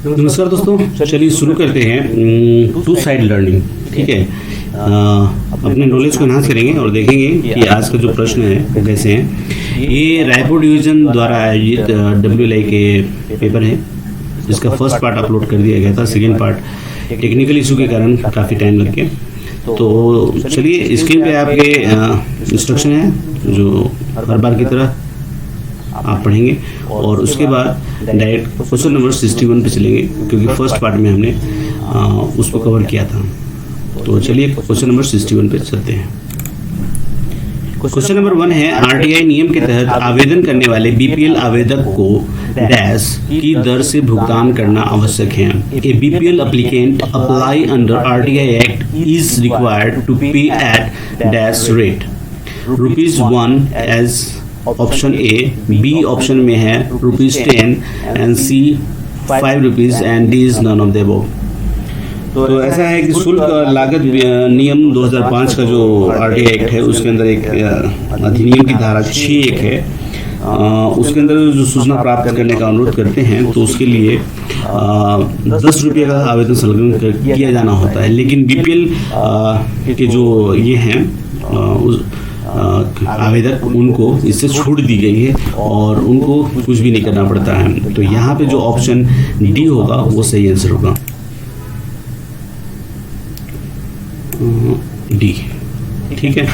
नमस्कार दोस्तों, चलिए शुरू करते हैं टू साइड लर्निंग। ठीक है, अपने नॉलेज को एनहांस करेंगे और देखेंगे कि आज का जो प्रश्न है वो कैसे हैं। ये रायपुर डिवीज़न द्वारा आयोजित WLI के पेपर है, जिसका फर्स्ट पार्ट अपलोड कर दिया गया था। सेकेंड पार्ट टेक्निकल इशू के कारण काफ़ी टाइम लग गया। तो चलिए, स्क्रीन पे आपके इंस्ट्रक्शन है जो हर बार की तरह आप पढ़ेंगे और उसके बाद डायरेक्ट क्वेश्चन नंबर 61 पे चलेंगे, क्योंकि फर्स्ट पार्ट में हमने उसको कवर किया था। तो चलिए क्वेश्चन नंबर 61 पे चलते हैं। क्वेश्चन नंबर 1 है, RTI नियम के तहत आवेदन करने वाले BPL आवेदक को डैश की दर से भुगतान करना आवश्यक है। ए BPL applicant apply under RTI Act is required to pay at dash rate ₹1 as option A, B option में है ₹10 and C ₹5 and D is none of the above. तो ऐसा है कि शुल्क लागत नियम 2005 का जो RTI एक्ट है उसके अंदर एक अधिनियम की धारा 6(1) है। उसके अंदर जो सूचना प्राप्त करने का अनुरोध करते हैं तो उसके लिए ₹10 का आवेदन संलग्न किया जाना होता है। लेकिन BPL के जो ये हैं आवेदक, उनको इससे छूट दी गई है और उनको कुछ भी नहीं करना पड़ता है। तो यहाँ पे जो ऑप्शन डी होगा वो सही आंसर होगा, डी। ठीक है,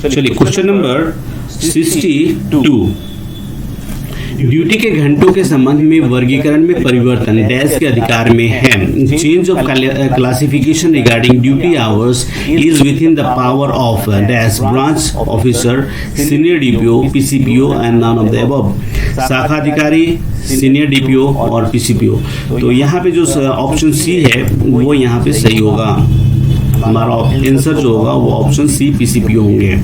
चलिए क्वेश्चन नंबर 62। ड्यूटी के घंटों के संबंध में वर्गीकरण में परिवर्तन डैश के अधिकार में है। Change of classification regarding duty hours is within the power of dash branch officer, senior DPO, PCPO and none of the above. शाखा अधिकारी, सीनियर DPO और PCPO। तो यहाँ पे जो ऑप्शन सी है वो यहाँ पे सही होगा। हमारा आंसर जो होगा वो ऑप्शन सी PCPO होंगे।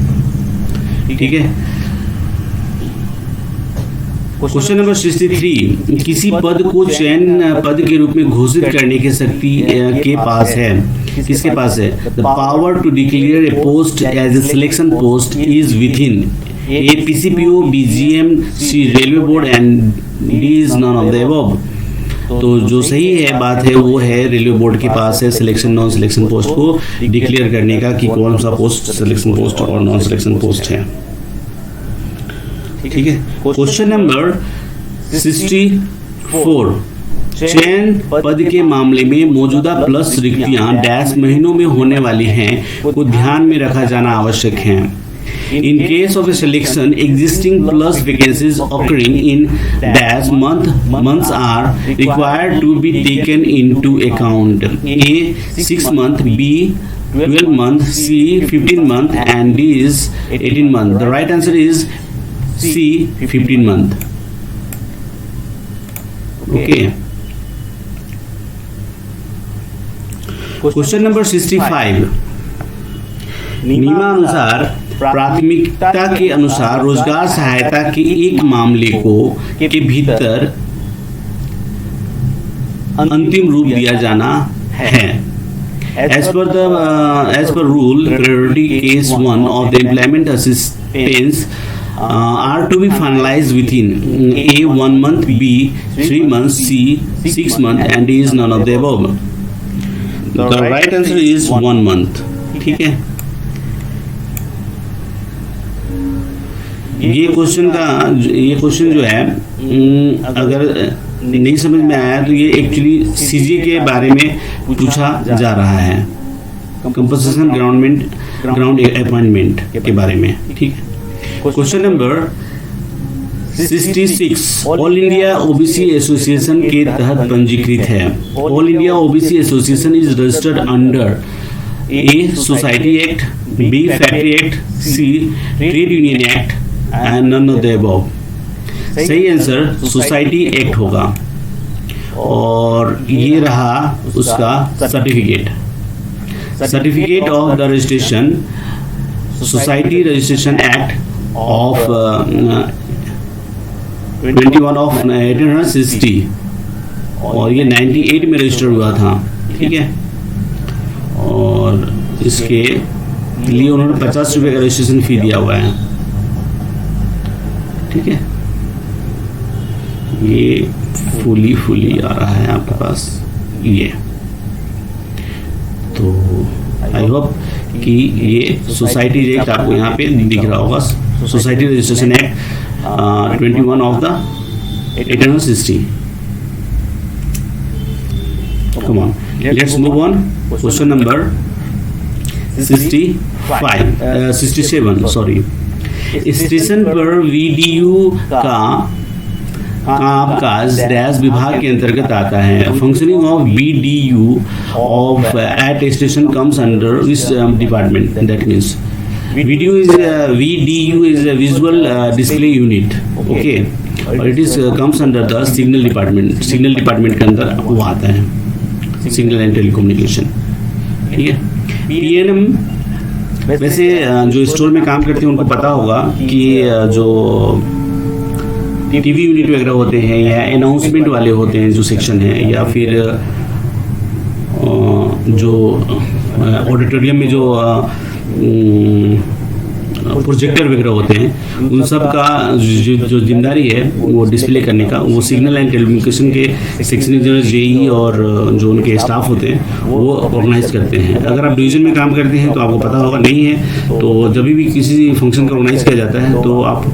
ठीक है, क्वेश्चन नंबर 63। किसी पद को चयन पद के रूप में घोषित करने की शक्ति के पास है। किसके पास है? The power to declare a post as a selection post is within a PCPO, BGM, C railway board and D is none of the above. तो जो सही है बात है वो है रेलवे बोर्ड के पास है सिलेक्शन नॉन सिलेक्शन पोस्ट को डिक्लेयर करने का कि कौन सा पोस्ट सिलेक्शन पोस्ट और नॉन सिलेक्शन पोस्ट है। ठीक है, क्वेश्चन नंबर 64। चयन पद के मामले में मौजूदा प्लस रिक्तियां डैश महीनों में होने वाली हैं को ध्यान में रखा जाना आवश्यक है। In case of a selection, existing plus vacancies occurring in dash months are required to be taken into account. A 6 month, B 12 month, C 15 month and D is 18 month. The right answer is C 15 month. Okay. Question number 65. नियमानुसार प्राथमिकता के अनुसार रोजगार सहायता के एक मामले को के भीतर अंतिम रूप दिया जाना है। As per rule, priority case 1 of the employment assistance are to be finalized within A 1 month, B 3 months, C 6 months and D is none of the above. The right answer is 1 month. ठीक है, ये question जो है अगर नहीं समझ में आया तो ये एक्चुअली CJ के बारे में पूछा जा रहा है, कंपनसेशन ग्राउंड अपॉइंटमेंट के बारे में। ठीक है, question number 66। All India OBC association के तहत पंजीकृत है। All India OBC association is registered under A society act, B factory act, C trade union act and none of the above. सही आंसर सोसाइटी एक्ट होगा और ये रहा उसका certificate of the registration, society registration act of 21 of 1860 और ये 98 में register हुआ था। ठीक है, और इसके लिए उन्होंने ₹50 का रजिस्ट्रेशन फी दिया हुआ है। ठीक है, ये फुली आ रहा है आपके पास ये। तो आई होप कि ये सोसाइटी एक्ट आपको यहाँ पे दिख रहा होगा, society registration act 21 of the 1860। Come on, let's move on. Question number 67 sorry। Station पर वीडीयू का कामकाज डैश विभाग के अंतर्गत आता है। Functioning of VDU of at station comes under which department? That means VDU is a visual display unit, okay, और it is comes under the signal department. Signal department के अंदर वो आता है, सिग्नल एंड टेलीकम्युनिकेशन, ठीक है। PNM वैसे जो स्टोर में काम करते हैं उनको पता होगा कि जो टीवी यूनिट वगैरह होते हैं या अनाउंसमेंट वाले होते हैं जो सेक्शन है, या फिर जो ऑडिटोरियम में जो प्रोजेक्टर वगैरह होते हैं, उन सब का जो जिम्मेदारी है वो डिस्प्ले करने का, वो सिग्नल एंड टेलीकम्युनिकेशन के सेक्शन इंजीनियर जेई और जो उनके स्टाफ होते हैं वो ऑर्गेनाइज करते हैं। अगर आप डिवीजन में काम करते हैं तो आपको पता होगा, नहीं है तो जब भी किसी फंक्शन का ऑर्गेनाइज किया जाता है तो आप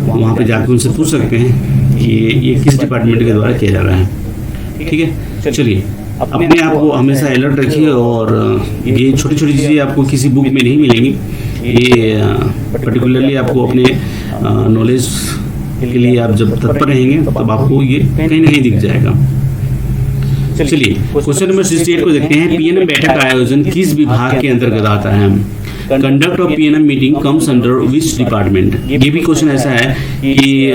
वहाँ पे जाकर उनसे पूछ सकते हैं कि ये किस डिपार्टमेंट के द्वारा किया जा रहा है, ठीक है। चलिए, अपने आप को हमेशा अलर्ट रखिए, और ये छोटी छोटी चीज़ें आपको किसी बुक में नहीं मिलेंगी, ये पर्टिकुलरली आपको अपने नॉलेज के लिए आप जब तत्पर रहेंगे तब आपको ये कहीं ना कहीं दिख जाएगा। चलिए, क्वेश्चन नंबर 68 को देखते हैं। पीएनएम बैठक का आयोजन किस विभाग के अंतर्गत आता है? Conduct of PNM meeting comes under which department? ये भी क्वेश्चन ऐसा है कि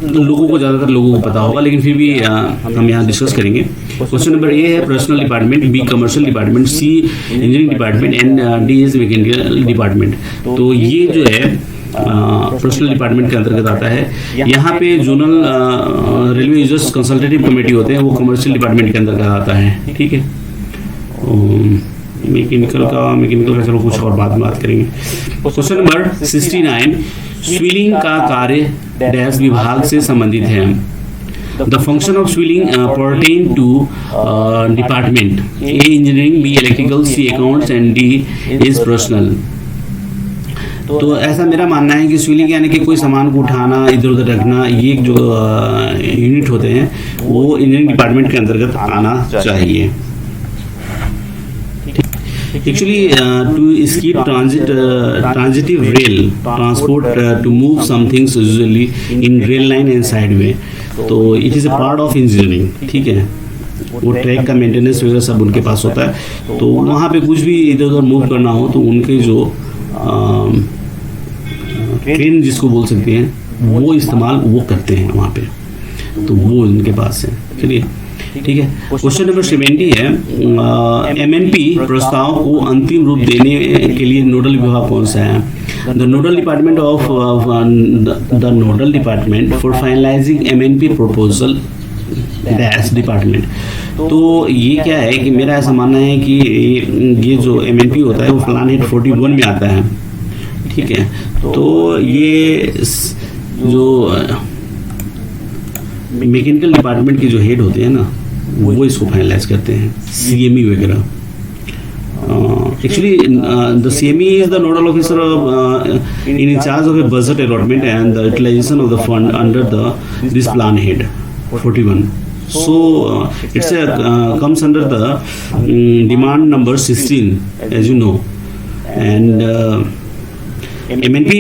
लोगों को, ज़्यादातर लोगों को पता होगा, लेकिन फिर भी हम यहाँ डिस्कस करेंगे। क्वेश्चन नंबर ए है personal department, B commercial department, C engineering department and D is mechanical department. तो ये जो है पर्सनल डिपार्टमेंट के अंतर्गत आता है। यहाँ पे zonal railway users consultative committee होते हैं, वो कमर्शियल डिपार्टमेंट के अंतर्गत आता है, ठीक है। मैकेनिकल का चलो कुछ और बाद में बात करेंगे। क्वेश्चन नंबर 69, स्विलिंग का कार्य डैश विभाग से संबंधित है? The function of swilling pertain to department, A engineering, B electrical, C accounts and D is personnel. तो ऐसा मेरा मानना है कि स्विलिंग यानी कि कोई सामान को उठाना, इधर उधर रखना, ये जो यूनिट होते हैं वो इंजीनियरिंग डिपार्टमेंट के अंतर्गत आना चाहिए। Actually, to skip transitive rail transport to move some things usually in rail line and sideway, तो it is a part of engineering, ठीक है। वो ट्रैक का मेंटेनेंस वगैरह सब उनके पास होता है, तो वहाँ पे कुछ भी इधर उधर मूव करना हो तो उनके जो ट्रेन जिसको बोल सकते हैं वो इस्तेमाल वो करते हैं वहाँ पे, तो वो उनके पास है। चलिए, ठीक है। क्वेश्चन नंबर 70 है एमएनपी प्रस्ताव को अंतिम रूप देने के लिए नोडल विभाग कौन सा है? The nodal department for finalising MNP proposal dash department. तो ये क्या है कि मेरा ऐसा मानना है कि ये जो एमएनपी होता है वो प्लान हेड 41 में आता है, ठीक है। तो ये जो मैकेनिकल डिपार्टमेंट के जो हेड होते हैं ना वो इसको फाइनलाइज करते हैं, सीएमई वगैरह। Actually, the CME is the nodal officer in charge of a budget allotment and the utilization of the fund under this plan head 41. So it's comes under the demand number 16, as you know, and MNP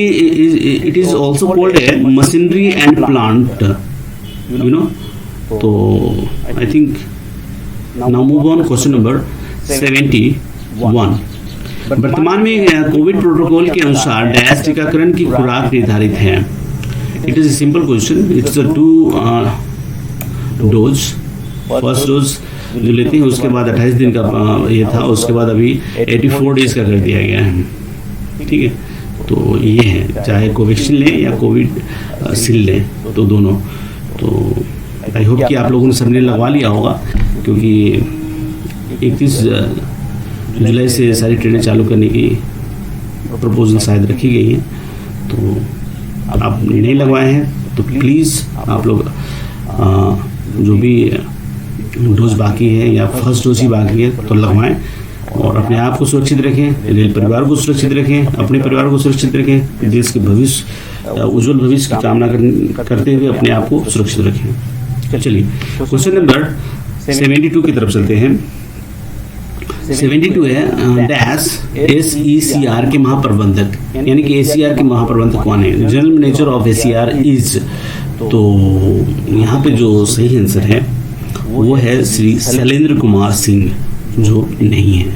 it is also called a machinery and plant, you know. So I think now move on question number 71। वर्तमान में Covid protocol के अनुसार dash टीकाकरण की खुराक निर्धारित है? It is a simple question, it's 2 dose. First dose जो लेते हैं उसके बाद 28 दिन का ये था, उसके बाद अभी 84 डेज का कर दिया गया है, ठीक है। तो ये है, चाहे कोवैक्सीन लें या कोविड सील लें, तो दोनों। तो आई होप कि आप लोगों ने सबने लगवा लिया होगा, क्योंकि 31 जुलाई से सारी ट्रेनें चालू करने की प्रपोजल शायद रखी गई हैं। तो आप नहीं लगवाए हैं तो प्लीज़ आप लोग जो भी डोज बाकी है या फर्स्ट डोज ही बाकी है तो लगवाएं और अपने आप को सुरक्षित रखें, रेल परिवार को सुरक्षित रखें, अपने परिवार को सुरक्षित रखें, देश के भविष्य उज्जवल भविष्य की कामना करते हुए अपने आप को सुरक्षित रखें। चलिए क्वेश्चन नंबर 72 की तरफ चलते हैं। 72 है डैश SECR के महाप्रबंधक, यानी कि ACR के महाप्रबंधक कौन है? General manager of ACR is, तो यहाँ पे जो सही आंसर है वो है श्री शैलेंद्र कुमार सिंह, जो नहीं है,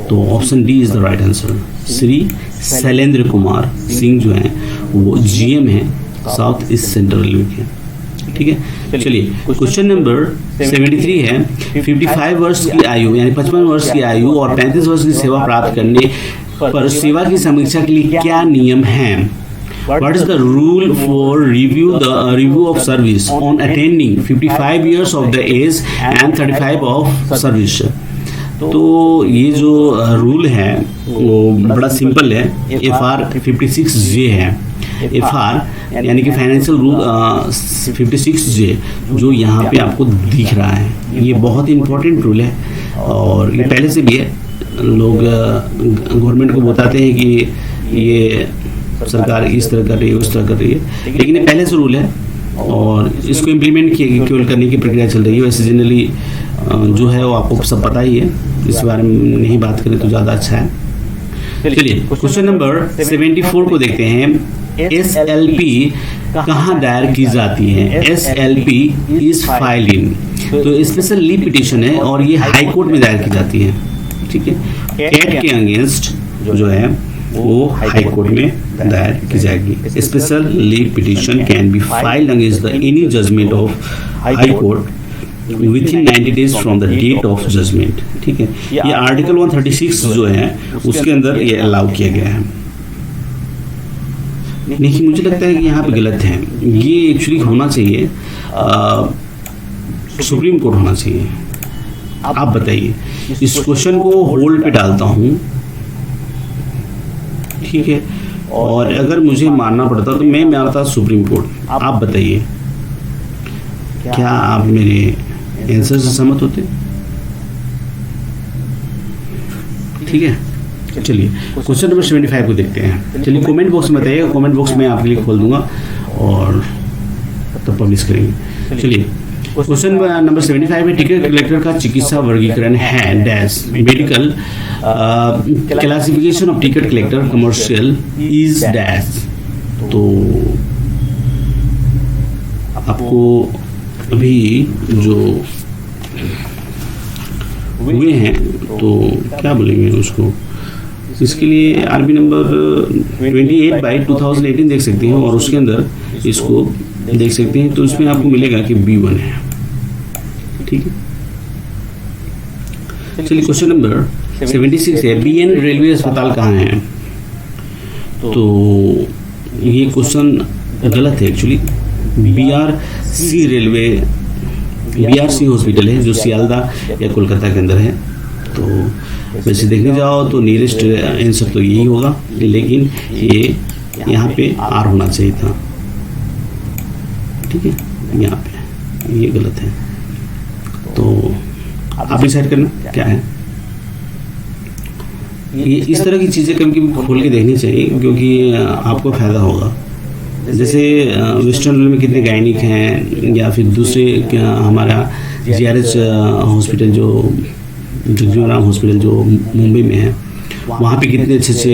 तो option D is the right answer. Shri Shailendra Kumar Singh जो है वो GM है साउथ ईस्ट सेंट्रल रेलवे के। ठीक है, चलिए क्वेश्चन नंबर 73 है 55 वर्ष की आयु यानी 55 वर्ष की आयु और 35 वर्ष की सेवा प्राप्त करने पर सेवा की समीक्षा के लिए क्या नियम है? What is the rule for review of service on attaining 55 years of the age and 35 of service? तो ये जो रूल है वो बड़ा सिंपल है, FR 56J है। FR यानी कि फाइनेंशियल रूल 56J जो यहाँ पे आपको दिख रहा है, ये बहुत इंपॉर्टेंट रूल है और ये पहले से भी है। लोग गवर्नमेंट को बताते हैं कि ये सरकार इस तरह कर रही है उस तरह कर रही है, लेकिन ये पहले से रूल है और इसको इम्प्लीमेंट केवल करने की प्रक्रिया चल रही है। वैसे जनरली जो है वो आपको सब पता ही है, इस बारे में नहीं बात करें तो ज़्यादा अच्छा है। चलिए क्वेश्चन नंबर 74 को देखते हैं। SLP कहाँ दायर की जाती है? SLP इज फाइल इन, तो स्पेशल लीव पिटीशन है और ये हाई कोर्ट में दायर की जाती है। ठीक है, कैट के अगेंस्ट जो है वो हाई कोर्ट में दायर की जाएगी। Special leave petition can be filed against the any judgment of high court within 90 days from the date of judgment. ठीक है, ये आर्टिकल 136 जो है उसके अंदर ये अलाउ किया गया है। नहीं, मुझे लगता है कि यहाँ पे गलत है, ये एक्चुअली होना चाहिए सुप्रीम कोर्ट होना चाहिए। आप बताइए, इस क्वेश्चन को होल्ड पे डालता हूँ, ठीक है, और अगर मुझे मानना पड़ता तो मैं मानता सुप्रीम कोर्ट। आप बताइए क्या आप मेरे आंसर से सहमत होते? ठीक है, चलिए क्वेश्चन नंबर 75 को देखते हैं। चलिए कमेंट बॉक्स में बताइएगा, कमेंट बॉक्स में आपके लिए खोल दूंगा और तब पब्लिश करेंगे। चलिए क्वेश्चन नंबर 75 में टिकट कलेक्टर का चिकित्सा वर्गीकरण है dash medical classification of ticket collector commercial is dash. तो आपको अभी जो हुए हैं तो क्या बोलेंगे उसको, इसके लिए आरबी नंबर 28/2018 देख सकते हैं और उसके अंदर इसको देख सकते हैं, तो इसमें आपको मिलेगा कि B1 है। ठीक है, चलिए क्वेश्चन नंबर 76 है BN रेलवे अस्पताल कहाँ है? तो ये क्वेश्चन गलत है actually. BRC railway BRC hospital है जो सियालदा या कोलकाता के अंदर है। तो वैसे देखने जाओ तो नियरेस्ट आंसर तो यही होगा, लेकिन ये यहाँ पे R होना चाहिए था। ठीक है, यहाँ पे ये गलत है, तो आप डिसाइड करना क्या है। ये इस तरह की चीज़ें कभी कभी खोल के देखनी चाहिए क्योंकि आपको फ़ायदा होगा। जैसे वेस्टर्न रेलवे में कितने गायनिक हैं, या फिर दूसरे हमारा GRH हॉस्पिटल जो जगजीवन हॉस्पिटल जो मुंबई में है, वहाँ पे कितने अच्छे अच्छे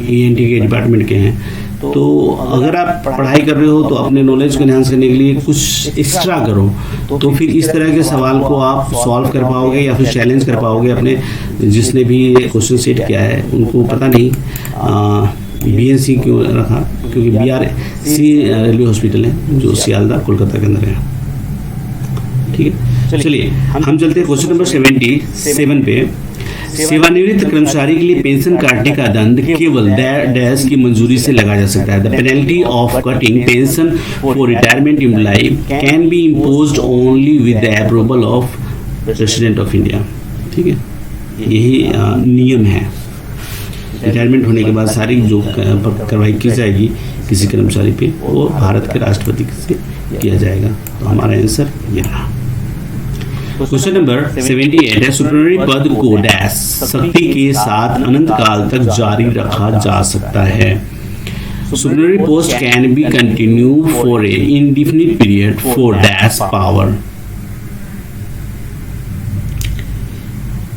ENT के डिपार्टमेंट के हैं। तो अगर आप पढ़ाई कर रहे हो तो अपने नॉलेज को एनहांस करने के लिए कुछ एक्स्ट्रा करो, तो फिर इस तरह के सवाल को आप सॉल्व कर पाओगे या फिर चैलेंज कर पाओगे। अपने जिसने भी क्वेश्चन सेट किया है उनको पता नहीं BNC क्यों रखा, क्योंकि BRC रेलवे हॉस्पिटल है जो सियालदा कोलकाता के अंदर है। ठीक है, चलिए हम चलते हैं क्वेश्चन नंबर 77 पे। सेवानिवृत्त कर्मचारी के लिए पेंशन काटने का दंड केवल डैश की मंजूरी से लगाया जा सकता है। The penalty of cutting pension for retirement employ can be imposed only with the approval of president of India. ठीक है, यही नियम है। रिटायरमेंट होने के बाद सारी जो कार्रवाई की जाएगी किसी कर्मचारी पे, वो भारत के राष्ट्रपति से किया जाएगा। तो हमारा आंसर ये रहा। क्वेश्चन नंबर 78 है, सुपरनरी पद को डैश शक्ति के साथ अनंत काल तक जारी रखा जा सकता है। Supernumerary post can be continue for a indefinite period for dash power.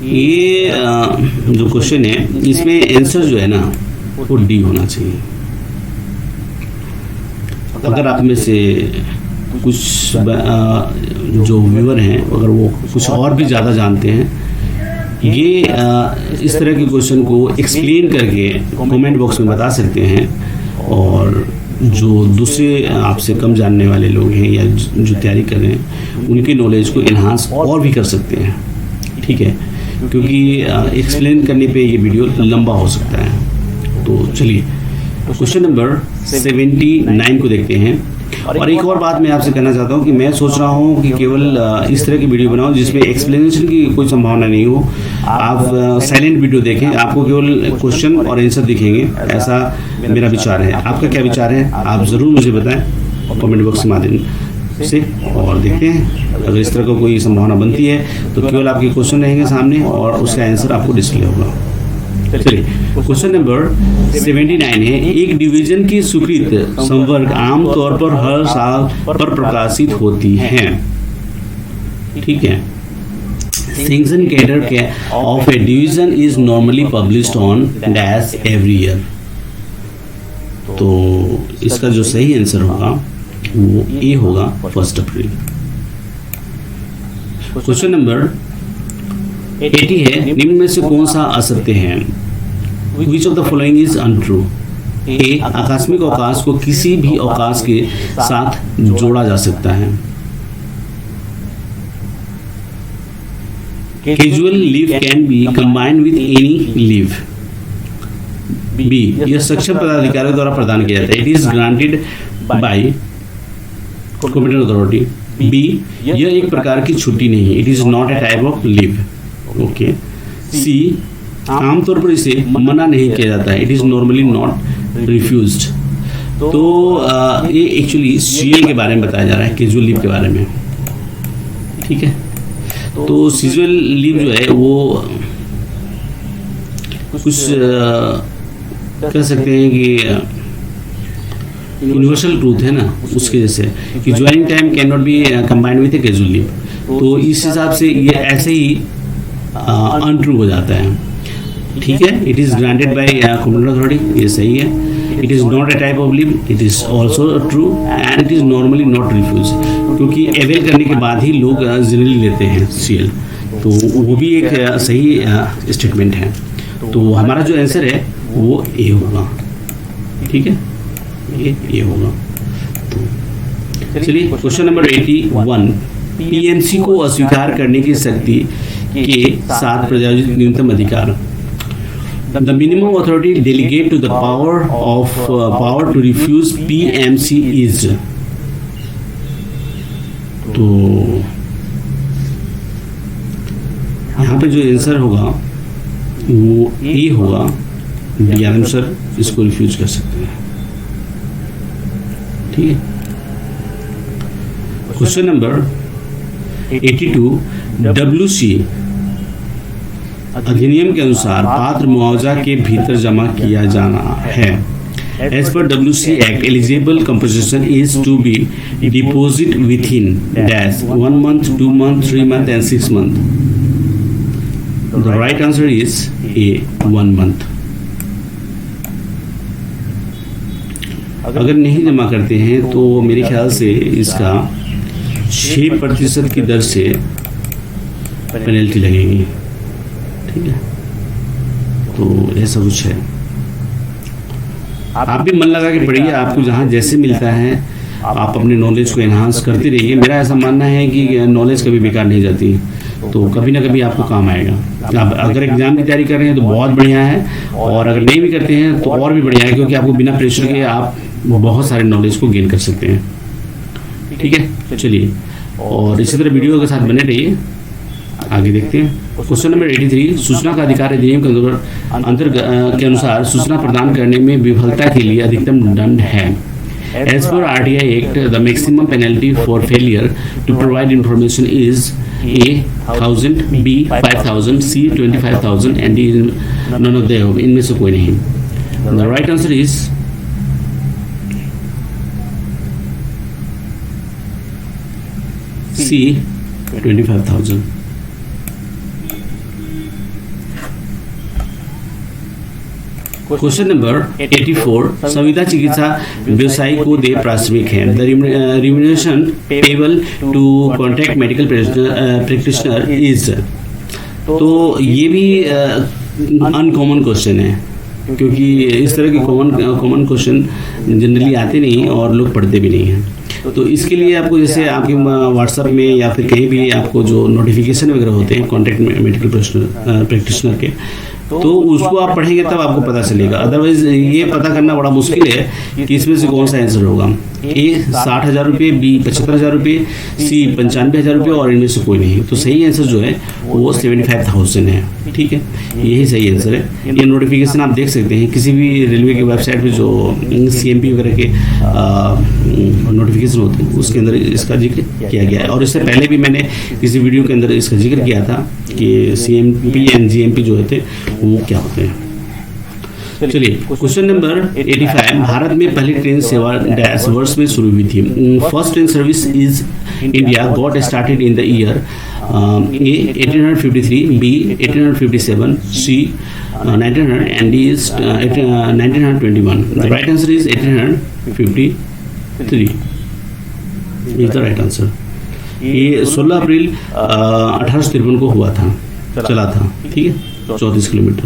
ये जो क्वेश्चन है इसमें आंसर जो है ना वो डी होना चाहिए। अगर आप में से कुछ जो व्यूअर हैं अगर वो कुछ और भी ज़्यादा जानते हैं, ये इस तरह के क्वेश्चन को एक्सप्लेन करके कमेंट बॉक्स में बता सकते हैं, और जो दूसरे आपसे कम जानने वाले लोग हैं या जो तैयारी कर रहे हैं उनकी नॉलेज को इन्हांस और भी कर सकते हैं। ठीक है, क्योंकि एक्सप्लेन करने पे ये वीडियो लंबा हो सकता है। तो चलिए क्वेश्चन नंबर 79 को देखते हैं। और एक और बात मैं आपसे कहना चाहता हूँ कि मैं सोच रहा हूँ कि केवल इस तरह की वीडियो बनाओ जिसमें एक्सप्लेनेशन की कोई संभावना नहीं हो। आप साइलेंट वीडियो देखें, आपको केवल क्वेश्चन और आंसर दिखेंगे, ऐसा मेरा विचार है। आपका क्या विचार है आप ज़रूर मुझे बताएं कमेंट बॉक्स के माध्यम से। और देखते हैं अगर इस तरह का कोई संभावना बनती है तो केवल आपके क्वेश्चन रहेंगे सामने और उसका आंसर आपको डिस्प्ले होगा। चलिए क्वेश्चन नंबर 79 है, एक डिवीजन की स्वीकृत संवर्ग आमतौर पर हर साल पर प्रकाशित होती हैं। ठीक है, section cadre of A division is normally published on dash every year. तो इसका जो सही आंसर होगा वो ए होगा 1 अप्रैल। क्वेश्चन नंबर 80 है, निम्न में से कौन सा असत्य है? Which of the following is untrue? ए, आकस्मिक अवकाश को किसी भी अवकाश के साथ जोड़ा जा सकता है। Casual leave can be combined with any leave. B, यह सक्षम पदाधिकारियों द्वारा प्रदान किया जाता है। It is granted by competent authority. B, यह एक प्रकार की छुट्टी नहीं है। It is not a type of leave. Okay. C, आमतौर पर इसे मना नहीं किया जाता है। It is normally not refused. तो ये एक्चुअली सीएल के बारे में बताया जा रहा है, कैजुअल लीव के बारे में। ठीक है, तो सीजुअल लीव जो है वो कुछ कह सकते हैं कि यूनिवर्सल ट्रूथ है ना, उसके जैसे कि joining time can not be combined with a casual leave. तो इस हिसाब से ये ऐसे ही अनट्रू हो जाता है। ठीक है, it is granted by competent authority, ये सही है। It is not a type of leave, it is also true, and it is normally not refuse, क्योंकि अवेल करने के बाद ही लोग जनरली लेते हैं सीएल। तो वो भी एक सही स्टेटमेंट है। तो हमारा जो आंसर है वो ए होगा। ठीक है, ये ए होगा। तो चलिए क्वेश्चन नंबर 81, पीएमसी को अस्वीकार करने की शक्ति के साथ प्रायोजित न्यूनतम अधिकार। The minimum authority delegate to the power to refuse PMC is। तो यहाँ पे जो आंसर होगा वो ए होगा। डी आंसर इसको रिफ्यूज कर सकते हैं। ठीक है, क्वेश्चन नंबर 82, WC अधिनियम के अनुसार पात्र मुआवजा के भीतर जमा किया जाना है। As per WC Act, eligible compensation is to be deposit within dash 1 month, 2 months, 3 months and 6 months. The right answer is A, 1 month. अगर नहीं जमा करते हैं तो मेरे ख्याल से इसका 6% की दर से पेनल्टी लगेगी। ठीक है, तो ऐसा कुछ है। आप भी मन लगा के पढ़िए, आपको जहाँ जैसे मिलता है आप अपने नॉलेज को एनहांस करते रहिए। मेरा ऐसा मानना है कि नॉलेज कभी बेकार नहीं जाती, तो कभी ना कभी आपको काम आएगा। आप अगर एग्जाम की तैयारी कर रहे हैं तो बहुत बढ़िया है, और अगर नहीं भी करते हैं तो और भी बढ़िया है, क्योंकि आपको बिना प्रेशर के आप बहुत सारे नॉलेज को गेन कर सकते हैं। ठीक है, चलिए, और इसी तरह वीडियो के साथ बने रहिए। आगे देखते हैं। क्वेश्चन नंबर 83, सूचना का अधिकार अधिनियम के अनुसार सूचना प्रदान करने में विफलता के लिए अधिकतम दंड है। As per RTI Act, the maximum penalty for failure to provide information is A 1000, B 5000, C 25,000 and D none of the above. इनमें से कोई नहीं। The right answer is C 25,000। Question number 84, संविदा चिकित्सा व्यवसायी को दे प्राथमिक है। The remuneration payable to contract medical practitioner is. तो ये भी अनकॉमन क्वेश्चन है, क्योंकि इस तरह के कॉमन क्वेश्चन जनरली आते नहीं और लोग पढ़ते भी नहीं हैं। तो इसके लिए आपको जैसे आपके व्हाट्सएप में या फिर कहीं भी आपको जो नोटिफिकेशन वगैरह होते हैं कॉन्ट्रैक्ट मेडिकल प्रैक्टिशनर के, तो उसको आप पढ़ेंगे तब आपको पता चलेगा। अदरवाइज ये पता करना बड़ा मुश्किल है कि इसमें से कौन सा आंसर होगा। ए 60,000 रुपये, बी 75,000 रुपये, सी 95,000 रुपये और इनमें से कोई नहीं। तो सही आंसर जो है वो 75,000 है। ठीक है, यही सही आंसर है। ये नोटिफिकेशन आप देख सकते हैं किसी भी रेलवे की वेबसाइट पे जो CMP वगैरह के नोटिफिकेशन होते हैं उसके अंदर इसका जिक्र किया गया है। और इससे पहले भी मैंने किसी वीडियो के अंदर इसका जिक्र किया था कि CMP एंड GMP जो होते हैं वो क्या होते हैं। चलिए क्वेश्चन नंबर 85, भारत में पहली ट्रेन सेवा डैश वर्ष में शुरू हुई थी। First train service is India got started in the year A 1853, B 1857, C 1900 and D is 1921. The right answer is 1853 is the right answer। ये 16 अप्रैल 1853 को हुआ था, चला था। ठीक है, 34 किलोमीटर।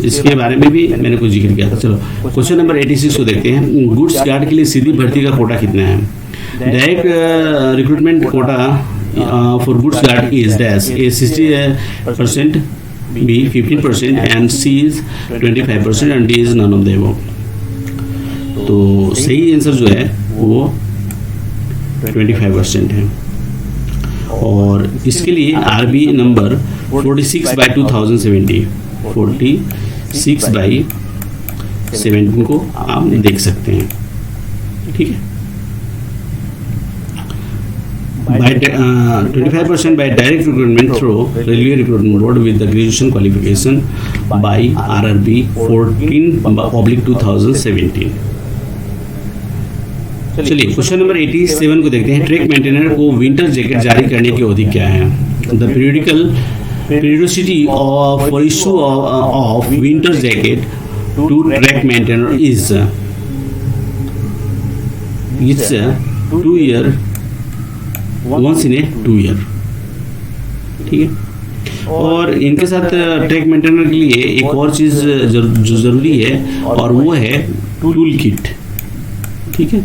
इसके बारे में भी मैंने कुछ जिक्र किया था। चलो क्वेश्चन नंबर 86 को देखते हैं। गुड्स गार्ड के लिए सीधी भर्ती का कोटा कितना है? Direct recruitment quota for goods guard is dash. A 60%, B 15% and C is 25% and D is none of the above. तो सही आंसर जो है वो 25% है। और इसके लिए RB नंबर 46/2017 46/17 को आप देख सकते हैं। ठीक है, by 25% by direct recruitment through railway recruitment board with the graduation qualification by RRB 14/2017। चलिए क्वेश्चन नंबर 87 को देखते हैं। ट्रैक मेंटेनर को विंटर जैकेट जारी करने की अवधि क्या है? The periodicity for issue of winter jacket to track maintainer is it's 2 year once in a 2 year। ठीक है, और इनके साथ ट्रैक मेंटेनर के लिए एक और चीज जो जरूरी है और वो है टूल किट। ठीक है,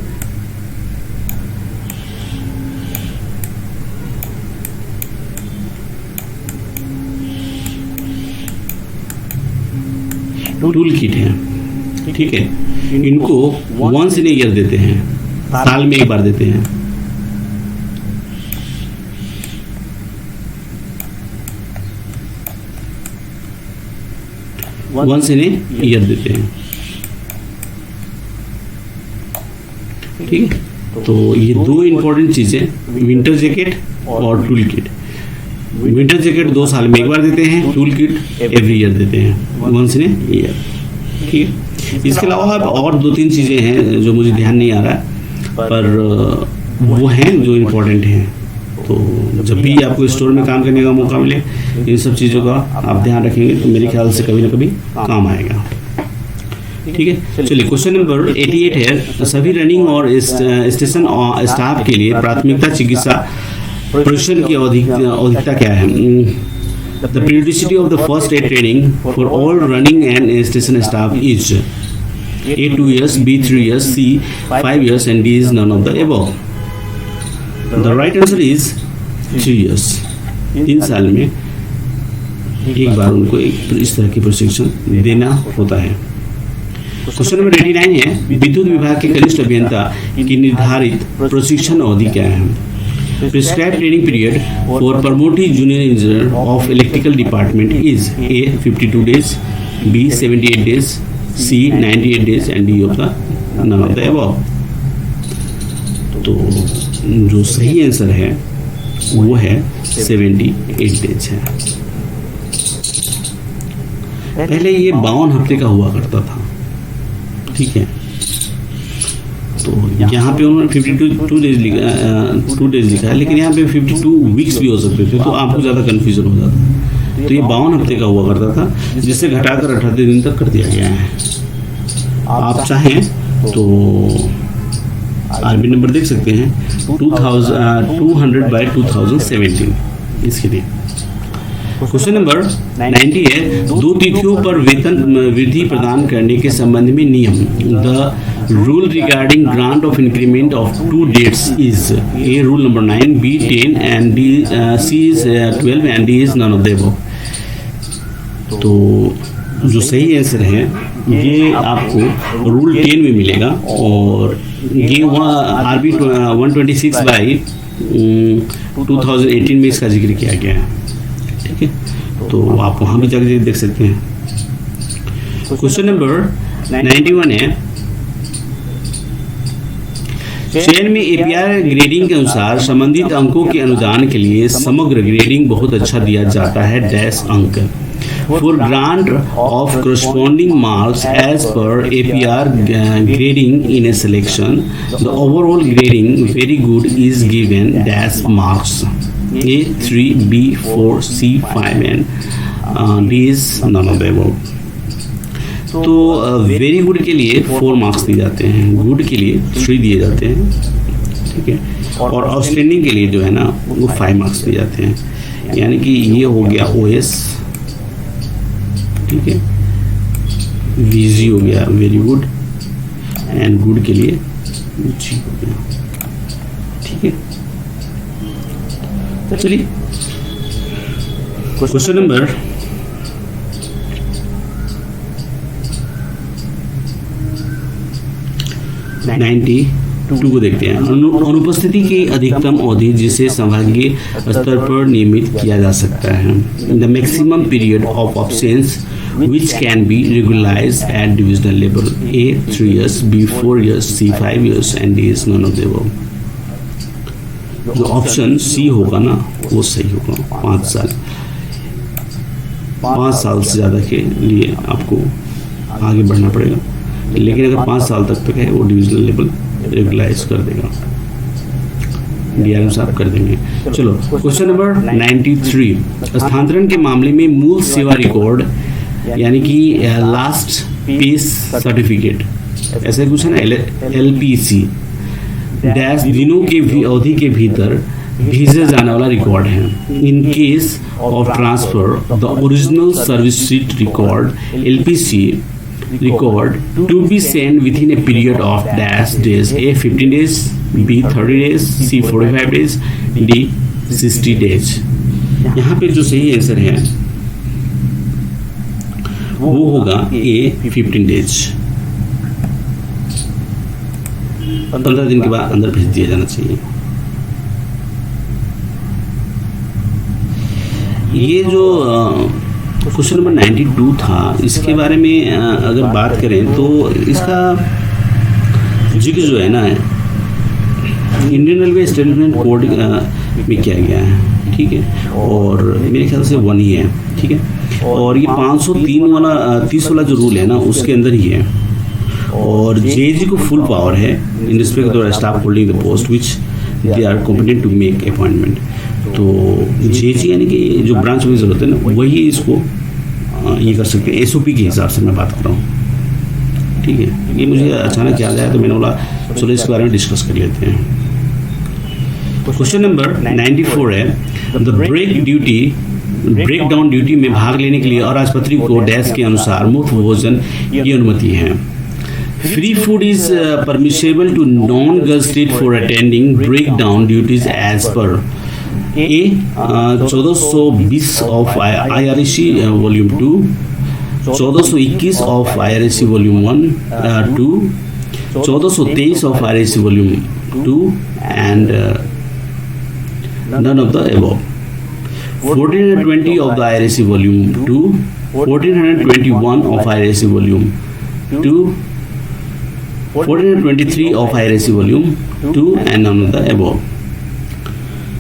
टूल किट है। ठीक है, इनको वंस इन ईयर देते हैं, साल में एक बार देते हैं। वंस इन ईयर देते हैं। ठीक है, तो ये दो इंपॉर्टेंट चीजें, विंटर जैकेट और टूल किट। विंटर जैकेट 2 साल में एक बार देते हैं, टूल किट एवरी ईयर देते हैं, वंस इन ईयर। ठीक है, इसके अलावा और 2-3 चीज़ें हैं जो मुझे ध्यान नहीं आ रहा है, पर वो हैं जो इम्पोर्टेंट हैं। तो जब भी आपको स्टोर में काम करने का मौका मिले इन सब चीज़ों का आप ध्यान रखेंगे तो मेरे ख्याल से कभी ना कभी काम आएगा। ठीक है, चलिए क्वेश्चन नंबर 88 है। सभी रनिंग और स्टेशन स्टाफ के लिए प्राथमिकता चिकित्सा प्रशिक्षण की औधिकता क्या है? The periodicity of the first aid training for all running and station staff is A 2 years, B 3 years, C 5 years and D is none of the above. The right answer is 3 years। 3 साल में एक बार उनको इस तरह की प्रशिक्षण देना होता है। क्वेश्चन नंबर 89 है। विद्युत विभाग के कनिष्ठ अभियंता की निर्धारित प्रशिक्षण अवधि क्या है? Prescribed training period for promoted junior engineer of electrical department is A 52 days, B 78 days, C 98 days and D of the none of the above. तो जो सही आंसर है वो है 78 डेज है। पहले ये 52 हफ्ते का हुआ करता था, ठीक है। तो यहाँ पे उन्होंने 52 डेज लिखा है, लेकिन यहाँ पे 52 वीक्स भी हो सकते थे, तो आपको ज़्यादा कन्फ्यूजन हो जाता। तो ये 52 हफ्ते का हुआ करता था, जिसे घटाकर 38 दिन तक कर दिया गया है। आप चाहें तो आरबी नंबर देख सकते हैं 200 बाई 2017 इसके लिए। क्वेश्चन नंबर 90 है, 2 तिथियों पर वेतन वृद्धि प्रदान करने के संबंध में नियम। The rule regarding grant of increment of 2 dates is a rule number 9, B 10 and D C is 12 and D is none of the above. तो जो सही आंसर है ये आपको रूल 10 में मिलेगा, और ये आरबी 126 बाई 2018 में इसका जिक्र किया गया है, ठीक है। तो आप वहाँ भी जाकर देख सकते हैं। क्वेश्चन नंबर 91 है, चयन में एपीआर ग्रेडिंग के अनुसार संबंधित अंकों के अनुदान के लिए समग्र ग्रेडिंग बहुत अच्छा दिया जाता है डैश अंक। For grant of corresponding marks as per APR grading in a selection, the overall grading very good is given dash marks A 3, B 4, C 5 and D is none of the above. तो very good के लिए 4 marks दिए जाते हैं, good के लिए 3 दिए जाते हैं, ठीक है। और आउटस्टैंडिंग के लिए जो है ना वो 5 मार्क्स दिए जाते हैं। यानी कि ये हो गया OS, ठीक है, VG हो गया वेरी गुड, एंड गुड के लिए G हो गया, ठीक है। चलिए क्वेश्चन नंबर 92 को देखते हैं। अनुपस्थिति की अधिकतम अवधि जिसे संभागीय स्तर पर नियमित किया जा सकता है। The maximum period of absence which can be regularized at divisional level. A 3 years, B 4 years, C 5 years and D is none of the above. जो ऑप्शन सी होगा ना वो सही होगा, 5 साल। 5 साल से ज़्यादा के लिए आपको आगे बढ़ना पड़ेगा, लेकिन अगर 5 साल तक है वो डिविजनल लेवल रेगुलाइज कर देगा, डीआरएम साहब कर देंगे। चलो क्वेश्चन नंबर 93, स्थानांतरण के मामले में मूल सेवा रिकॉर्ड यानी कि लास्ट पीस सर्टिफिकेट, ऐसा कुछ है ना, LPC डैश दिनों के अवधि के भीतर भेजे जाने वाला रिकॉर्ड है। In case of transfer the original service sheet record LPC record to be sent within a period of dash days, A 15 days, B 30 days, C 45 days, D 60 days। यहाँ पे जो सही आंसर है वो होगा A 15 days। 15 दिन के बाद अंदर भेज दिया जाना चाहिए। ये जो क्वेश्चन नंबर 92 था, इसके बारे में अगर बात करें तो इसका जिक्र जो है ना इंडियन रेलवे स्टेटमेंट कोड में किया गया है, ठीक है, और मेरे ख्याल से 1 ही है, ठीक है। और ये 503 वाला 30 वाला जो रूल है ना उसके अंदर ही है, और जेजी को फुल पावर है in respect to staff holding the post which they are competent to make appointment. तो जेजी यानी कि जो ब्रांच ऑफिसर होते हैं ना वही इसको ये कर सकते हैं, SOP के हिसाब से मैं बात कर रहा हूँ, ठीक है। ये मुझे अचानक याद आया तो मैंने बोला चलो इसके बारे में डिस्कस कर लेते हैं। क्वेश्चन नंबर 94 है, द ब्रेक डाउन ड्यूटी में भाग लेने के लिए और राजपत्री को डैश के अनुसार मुफ्त भोजन की अनुमति है। Free food is permissible to non gazetted for attending breakdown duties as per A 1420 of IRAC volume 2, 1421 of IRAC volume 1 2, 1423 of IRAC volume 2 and none of the above. 1420 of the IRAC volume 2, 1421 of IRAC volume 2, 1423 of IRAC volume 2 and none of the above.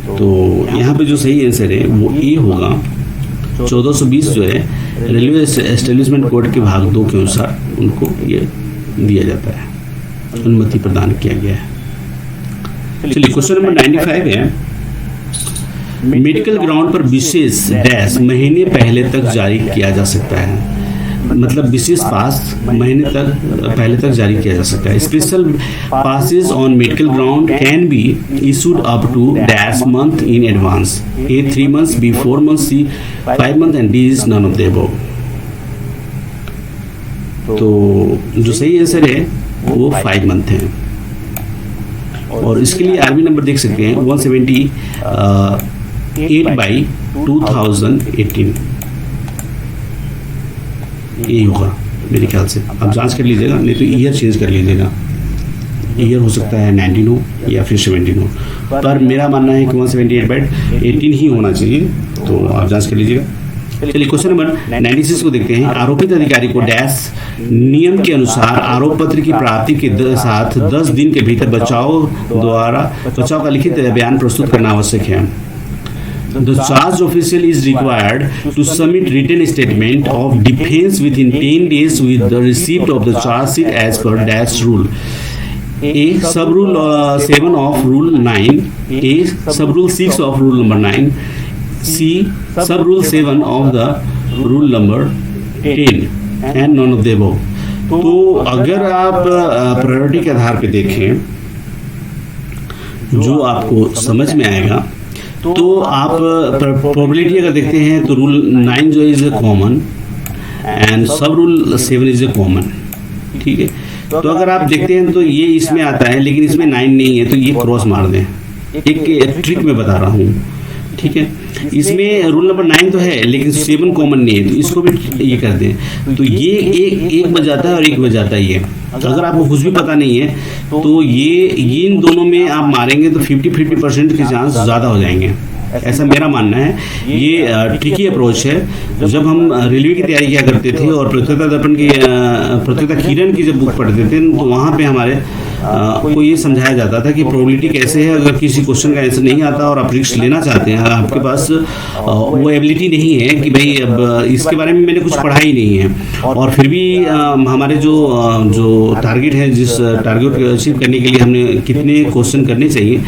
तो यहाँ पे जो सही answer है वो ए होगा। 1420 जो है रेलवे एस्टेब्लिशमेंट कोड के भाग 2 के अनुसार उनको ये दिया जाता है, अनुमति प्रदान किया गया है। चलिए क्वेश्चन नंबर 95 है, मेडिकल ग्राउंड पर विशेष डैश महीने पहले तक जारी किया जा सकता है, मतलब विशेष पास महीने तक पहले तक जारी किया जा सकता है। Special passes on medical ground can be issued up to dash month in advance, A 3 months, B 4 months, C 5 months and D is none of the above. तो जो सही आंसर है वो 5 months है, और इसके लिए आरबी नंबर देख सकते हैं 178/2018 यही होगा मेरे ख्याल से। आप जांच कर लीजिएगा, नहीं तो ईयर चेंज कर लीजिएगा, ईयर हो सकता है 19 हो या फिर 17 हो, पर मेरा मानना है कि 178/18 ही होना चाहिए, तो आप जांच कर लीजिएगा। चलिए क्वेश्चन नंबर 96 को देखते हैं। आरोपित अधिकारी को डैश नियम के अनुसार आरोप पत्र की प्राप्ति के साथ 10 दिन के भीतर बचाव का लिखित बयान प्रस्तुत करना आवश्यक है। The charged official is required to submit written statement of defense within 10 days with the receipt of the charge sheet as per dash rule. A sub rule 7 of rule 9, A sub rule 6 of rule number 9, C sub rule 7 of the rule number 10 and none of the above. तो अगर आप priority के आधार पे देखें जो आपको समझ में आएगा, तो आप प्रोबेबिलिटी अगर देखते हैं तो रूल 9 जो इज ए कॉमन एंड सब रूल 7 इज ए कॉमन, ठीक है। तो अगर आप देखते हैं तो ये इसमें आता है लेकिन इसमें 9 नहीं है, तो ये क्रॉस मार दें। एक ट्रिक मैं बता रहा हूँ, ठीक है। इसमें रूल नंबर 9 तो है लेकिन 7 कॉमन नहीं है, तो इसको भी ये कर दें, तो ये एक बच जाता है और एक बच जाता है। ये अगर आपको कुछ भी पता नहीं है तो ये इन दोनों में आप मारेंगे तो 50% के चांस ज़्यादा हो जाएंगे, ऐसा मेरा मानना है। ये ट्रिकी अप्रोच है। जब हम रेलवे की तैयारी किया करते थे और प्रतियोगिता दर्पण की प्रतियोगिता किरण की जब बुक पढ़ते थे तो वहाँ पे हमारे को ये समझाया जाता था कि प्रोबेबिलिटी कैसे है। अगर किसी क्वेश्चन का आंसर नहीं आता और आप रिस्क लेना चाहते हैं, आपके पास वो एबिलिटी नहीं है कि भाई अब इसके बारे में मैंने कुछ पढ़ा ही नहीं है, और फिर भी हमारे जो टारगेट है, जिस टारगेट को अचीव करने के लिए हमने कितने क्वेश्चन करने चाहिए,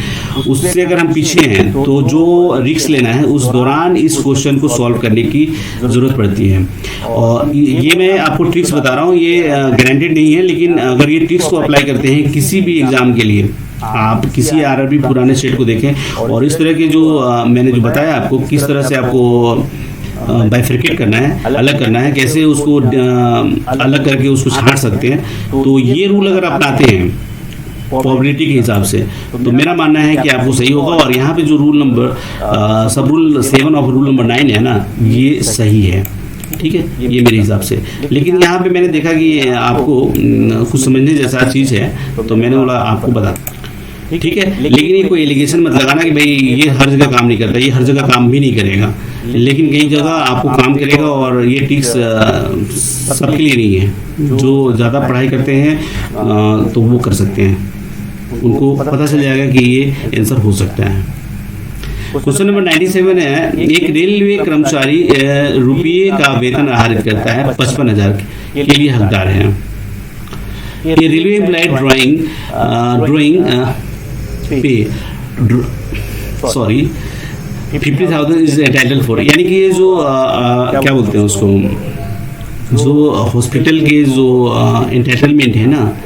उससे अगर हम पीछे हैं तो जो रिस्क लेना है उस दौरान इस क्वेश्चन को सॉल्व करने की ज़रूरत पड़ती है। और ये मैं आपको ट्रिक्स बता रहा हूँ, ये गारंटेड नहीं है, लेकिन अगर ये ट्रिक्स को अप्लाई करते हैं किसी भी एग्जाम के लिए, आप किसी आरआरबी पुराने स्टेट को देखें और इस तरह के जो मैंने जो बताया आपको, किस तरह से आपको बाइफरकेट करना है, अलग करना है, कैसे उसको अलग करके उसको छांट सकते हैं, तो ये रूल अगर अपनाते हैं प्रोबेबिलिटी के हिसाब से तो मेरा मानना है कि आपको सही होगा। और यहाँ पे जो रूल नंबर सब रूल 7 और रूल नंबर 9 है ना, ये सही है, ठीक है, ये मेरे हिसाब से। लेकिन यहाँ पे मैंने देखा कि आपको कुछ समझने जैसा चीज़ है, तो मैंने बोला आपको बता, ठीक है। लेकिन ये कोई एलिगेशन मत लगाना कि भाई ये हर जगह काम नहीं करता, ये हर जगह काम भी नहीं करेगा, लेकिन कई जगह आपको काम करेगा। और ये टिक्स सबके लिए नहीं है, जो ज़्यादा पढ़ाई करते हैं तो वो कर सकते हैं, उनको पता चल जाएगा कि ये आंसर हो सकता है। क्वेश्चन नंबर 97 है, एक रेलवे कर्मचारी रुपये का वेतन आहरित करता है 55,000 के लिए हकदार है। ये रेलवे एम्प्लॉय ड्राइंग पे 50,000 इज एंटाइटल फॉर, यानी कि ये जो क्या बोलते हैं उसको, जो हॉस्पिटल के जो एंटाइटलमेंट है ना,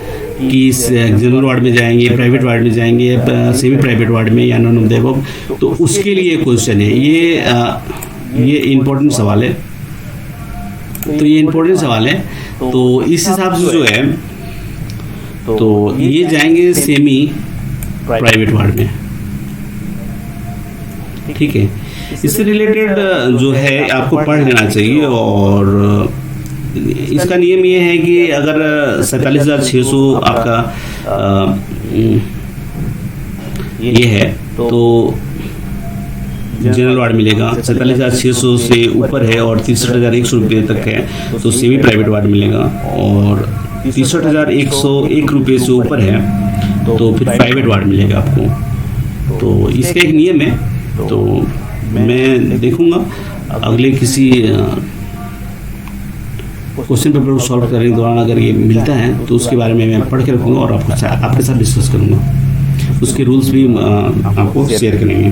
कि जनरल वार्ड में जाएंगे, प्राइवेट वार्ड में जाएंगे, सेमी प्राइवेट वार्ड में या नॉन ऑफ द अबव, तो उसके लिए क्वेश्चन है। ये इम्पोर्टेंट सवाल है, तो ये इम्पोर्टेंट सवाल है। तो इस हिसाब से जो है तो ये जाएंगे सेमी प्राइवेट वार्ड में, ठीक है। इससे रिलेटेड जो है आपको पढ़ लेना चाहिए। और इसका नियम ये है कि अगर 47,600 आपका ये है तो जनरल वार्ड मिलेगा। 47,600 से ऊपर है और 63,100 रुपये तक है तो सेमी प्राइवेट वार्ड मिलेगा, और 63,101 रुपये से ऊपर है तो फिर प्राइवेट वार्ड मिलेगा आपको। तो इसका एक नियम है, तो मैं देखूंगा अगले किसी क्वेश्चन पेपर को सॉल्व करने के दौरान अगर ये मिलता है तो उसके बारे में मैं पढ़ के रखूँगा और आपके साथ डिस्कस करूँगा, उसके रूल्स भी आपको शेयर करेंगे।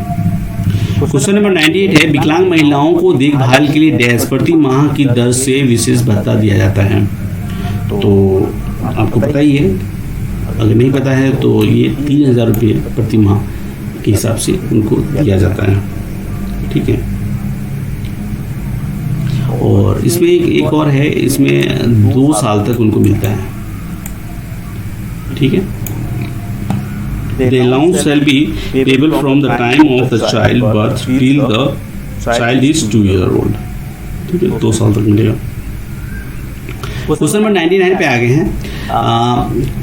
क्वेश्चन नंबर 98 है, विकलांग महिलाओं को देखभाल के लिए डैश प्रति माह की दर से विशेष भत्ता दिया जाता है। तो आपको पता ही है, अगर नहीं पता है तो ये 3,000 रुपये प्रति माह के हिसाब से उनको दिया जाता है। ठीक है, और इसमें एक और है, इसमें 2 साल तक उनको मिलता है। ठीक है, The allowance shall be payable from the time of the child birth till the child is 2 years old। ठीक है, 2 साल तक मिलेगा। क्वेश्चन नंबर 99 पे आ गए हैं।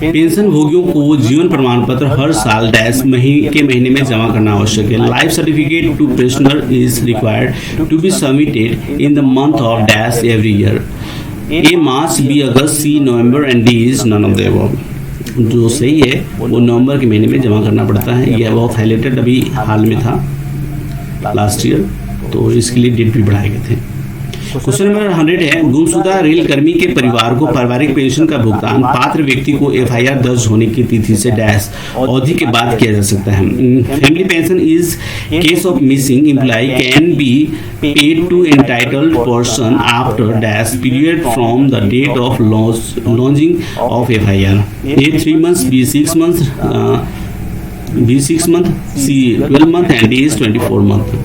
पेंशन भोगियों को जीवन प्रमाण पत्र हर साल डैश के महीने में जमा करना आवश्यक है। Life certificate to pensioner is required to be submitted in the month of dash every year. A March, B August, C November and D is none of the above. जो सही है वो नवंबर के महीने में जमा करना पड़ता है। यह बहुत हाईलाइटेड अभी हाल में था लास्ट ईयर, तो इसके लिए डेट भी बढ़ाए गए थे। क्वेश्चन नंबर 100 है, गुमशुदा रेल कर्मी के परिवार को पारिवारिक पेंशन का भुगतान पात्र व्यक्ति को FIR दर्ज होने की तिथि से डैश अवधि के बाद किया जा सकता है। Family pension is case of missing employ can be paid to entitled person after dash period from the date of launching of FIR। A 3 months, B 6 months, B 6 months, C 12 months and D is 24 months।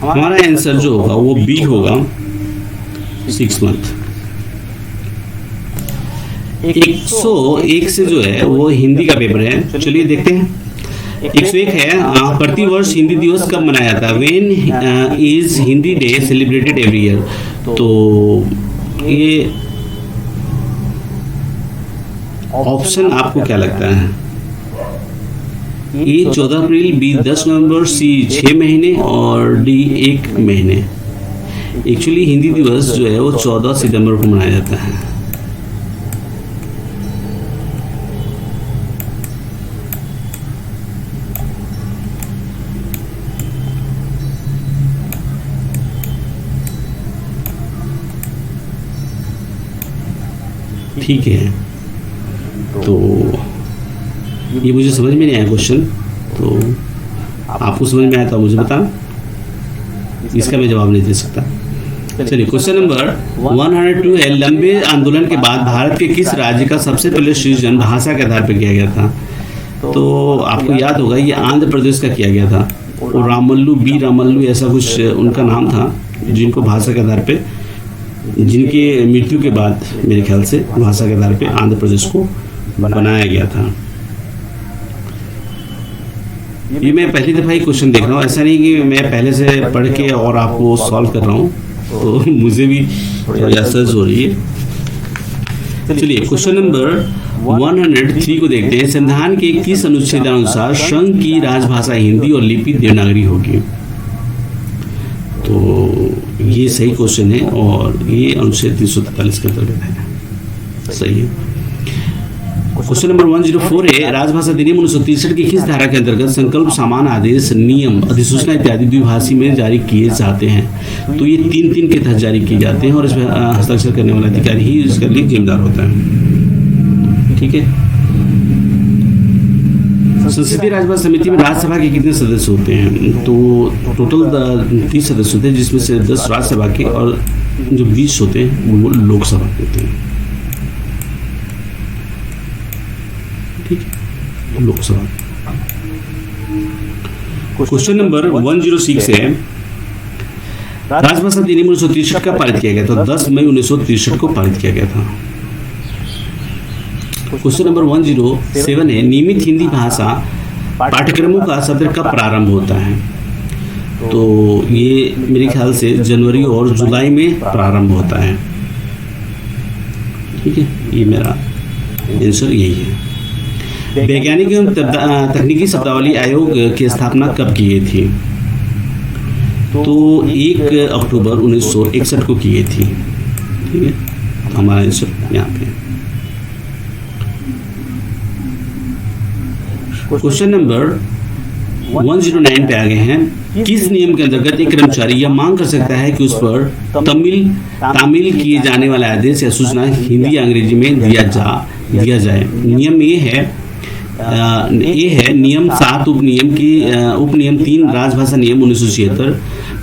हमारा answer जो होगा वो B होगा, 6 month. 101 से जो है वो हिंदी का पेपर है, चलिए देखते हैं। 101 है, प्रति वर्ष हिंदी दिवस कब मनाया जाता है? When is Hindi day celebrated every year. तो ये ऑप्शन आपको क्या लगता है? ए 14 अप्रैल, बी 10 नवंबर, सी 6 महीने और डी 1 महीने। एक्चुअली हिंदी दिवस जो है वो 14 सितंबर को मनाया जाता है। ठीक है, तो ये मुझे समझ में नहीं आया क्वेश्चन, तो आपको समझ में आया तो मुझे बताना, इसका मैं जवाब नहीं दे सकता। चलिए क्वेश्चन नंबर 102 है, लंबे आंदोलन के बाद भारत के किस राज्य का सबसे पहले सृजन भाषा के आधार पर किया गया था? तो आपको याद होगा ये आंध्र प्रदेश का किया गया था, और रामल्लू, बी रामल्लू ऐसा कुछ उनका नाम था, जिनको भाषा के आधार पे, जिनके मृत्यु के बाद मेरे ख्याल से भाषा के आधार पे आंध्र प्रदेश को बनाया गया था। ये मैं पहली दफ़ा ही क्वेश्चन देख रहा हूँ, ऐसा नहीं कि मैं पहले से पढ़ के और आपको सॉल्व कर रहा हूँ, तो मुझे भी रिसर्च हो रही है। चलिए क्वेश्चन नंबर 103 को देखते हैं। संविधान के किस अनुच्छेद अनुसार संघ की राजभाषा हिंदी और लिपि देवनागरी होगी? तो ये सही क्वेश्चन है और ये अनुच्छेद 343 के अंतर्गत है, सही है। क्वेश्चन नंबर 104 है, राजभाषा अधिनियम 1963 की किस धारा के अंतर्गत संकल्प, सामान, आदेश, नियम, अधिसूचना इत्यादि द्विभाषी में जारी किए जाते हैं? तो ये 3 के तहत जारी किए जाते हैं और इसमें हस्ताक्षर करने वाला अधिकारी ही इसके लिए जिम्मेदार होता है। ठीक है, संसदीय राजभाषा समिति में राज्यसभा के कितने सदस्य होते हैं? तो टोटल 30 सदस्य होते हैं, जिसमें से 10 राज्यसभा के और जो 20 होते हैं वो लोकसभा के होते हैं। ठीक है, लोकसभा। क्वेश्चन नंबर 106 है, राजभाषा अधिनियम 1963 का पारित किया गया था? 10 मई 1963 को पारित किया गया था। क्वेश्चन नंबर 107 है, नियमित हिंदी भाषा पाठ्यक्रमों का सत्र कब प्रारंभ होता है? तो ये मेरे ख्याल से जनवरी और जुलाई में प्रारंभ होता है। ठीक है, ये मेरा आंसर यही है। वैज्ञानिक एवं तकनीकी शब्दावली आयोग की स्थापना कब की गई थी? तो 1 अक्टूबर 1961 को की गई थी। ठीक है, हमारा आंसर यहाँ पे। क्वेश्चन नंबर 109 पे आ गए हैं। किस नियम के अंतर्गत एक कर्मचारी यह मांग कर सकता है कि उस पर तामील किए जाने वाला आदेश या सूचना हिंदी या अंग्रेजी में दिया जाए? नियम ये है नियम 7 उपनियम 3 राजभाषा नियम 1976,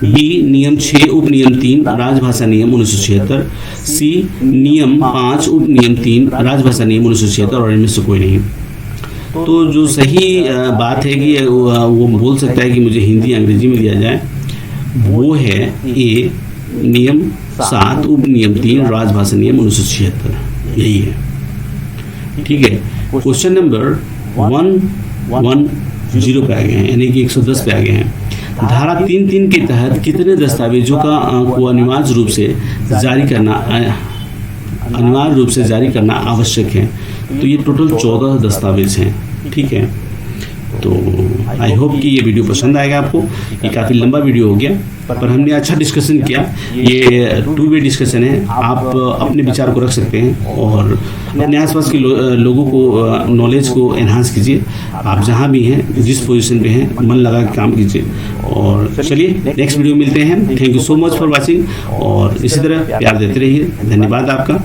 बी नियम 6 उपनियम 3 राजभाषा नियम 1976, सी नियम 5 उपनियम 3 राजभाषा नियम 1976 और इनमें से कोई नहीं। तो जो सही बात है कि वो बोल सकता है कि मुझे हिंदी अंग्रेजी में दिया जाए, वो है ए नियम 7 उपनियम 3 राजभाषा नियम 1976, यही है। ठीक है, क्वेश्चन नंबर 110 पे आ गए हैं, यानी कि 110 पे आ गए हैं। धारा 3(3) के तहत कितने दस्तावेजों को अनिवार्य रूप से जारी करना आवश्यक है? तो ये टोटल 14 दस्तावेज हैं। ठीक है, तो आई होप कि ये वीडियो पसंद आएगा आपको। ये काफ़ी लंबा वीडियो हो गया, पर हमने अच्छा डिस्कशन किया। ये 2 वे डिस्कशन है, आप अपने विचार को रख सकते हैं और अपने आसपास के लोगों को नॉलेज को एनहांस कीजिए। आप जहाँ भी हैं, जिस पोजीशन पे हैं, मन लगा के काम कीजिए। और चलिए नेक्स्ट वीडियो मिलते हैं। Thank you so much for watching, और इसी तरह प्यार देते रहिए। धन्यवाद आपका।